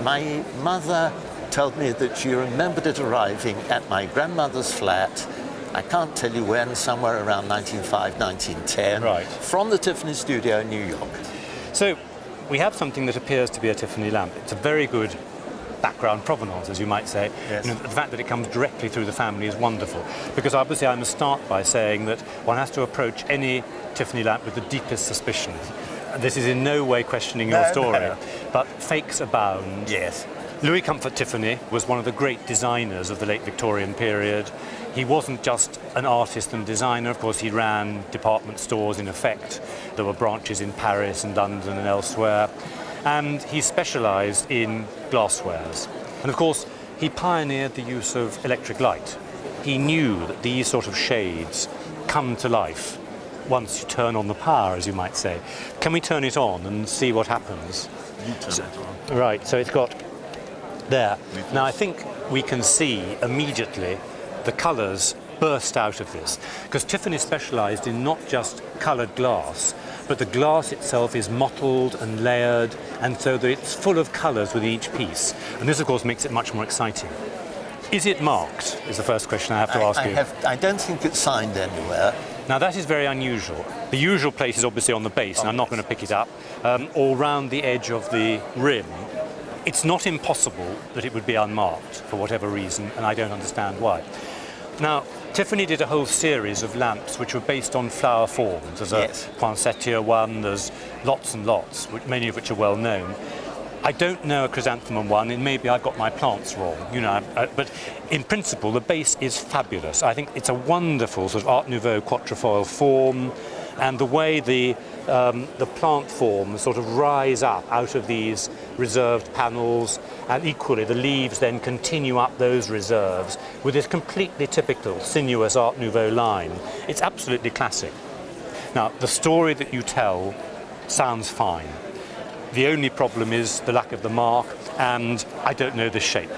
My mother told me that she remembered it arriving at my grandmother's flat. I can't tell you when, somewhere around 1905, 1910, Right. from the Tiffany studio in New York. So we have something that appears to be a Tiffany lamp. It's a very good background provenance, as you might say. Yes. The fact that it comes directly through the family is wonderful, because obviously I must start by saying that one has to approach any Tiffany lamp with the deepest suspicion. This is in no way questioning your story, but fakes abound. Yes. Louis Comfort Tiffany was one of the great designers of the late Victorian period. He wasn't just an artist and designer. Of course, he ran department stores in effect. There were branches in Paris and London and elsewhere. And he specialised in glasswares. And of course, he pioneered the use of electric light. He knew that these sort of shades come to life once you turn on the power, as you might say. Can we turn it on and see what happens? You turn it on. Right, so it's got there. Now I think we can see immediately the colours burst out of this, because Tiffany specialised in not just coloured glass, but the glass itself is mottled and layered, and so that it's full of colours with each piece. And this, of course, makes it much more exciting. Is it marked, is the first question I have to ask you. I don't think it's signed anywhere. Now that is very unusual. The usual place is obviously on the base, and I'm not going to pick it up, or round the edge of the rim. It's not impossible that it would be unmarked for whatever reason, and I don't understand why. Now, Tiffany did a whole series of lamps which were based on flower forms. There's a poinsettia one, there's lots and lots, many of which are well known. I don't know a chrysanthemum one, and maybe I've got my plants wrong, but in principle the base is fabulous. I think it's a wonderful sort of Art Nouveau quatrefoil form, and the way the plant forms sort of rise up out of these reserved panels, and equally the leaves then continue up those reserves with this completely typical sinuous Art Nouveau line. It's absolutely classic. Now, the story that you tell sounds fine. The only problem is the lack of the mark, and I don't know the shape.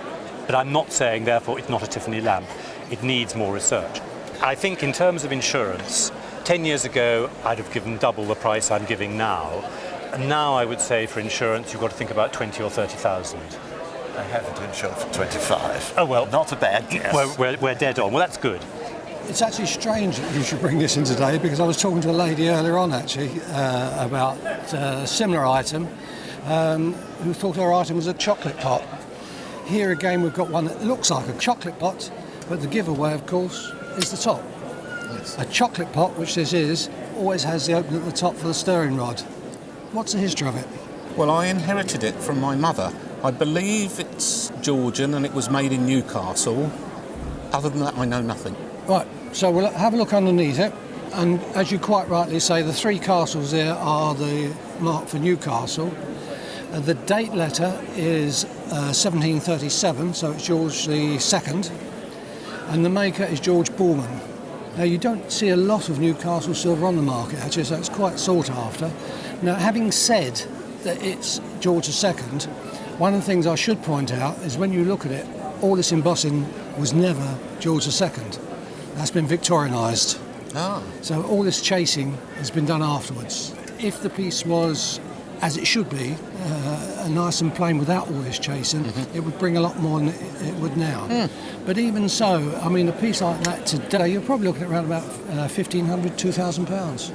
But I'm not saying, therefore, it's not a Tiffany lamp. It needs more research. I think in terms of insurance, 10 years ago, I'd have given double the price I'm giving now. And now I would say for insurance, you've got to think about 20 or 30,000. I have it insured for 25. Oh, well. Not a bad guess. We're dead on. Well, that's good. It's actually strange that you should bring this in today, because I was talking to a lady earlier on, actually, about a similar item, who thought her item was a chocolate pot. Here again, we've got one that looks like a chocolate pot, but the giveaway, of course, is the top. Yes. A chocolate pot, which this is, always has the opening at the top for the stirring rod. What's the history of it? Well, I inherited it from my mother. I believe it's Georgian and it was made in Newcastle. Other than that, I know nothing. Right, so we'll have a look underneath it. And as you quite rightly say, the three castles there are the mark for Newcastle. The date letter is 1737, so it's George II. And the maker is George Borman. Now, you don't see a lot of Newcastle silver on the market, actually, so it's quite sought after. Now, having said that it's George II, one of the things I should point out is when you look at it, all this embossing was never George II. That's been Victorianised. Oh. So all this chasing has been done afterwards. If the piece was, as it should be, nice and plain without all this chasing, it would bring a lot more than it would now. But even so, I mean, a piece like that today, you're probably looking at around about £1,500, £2,000.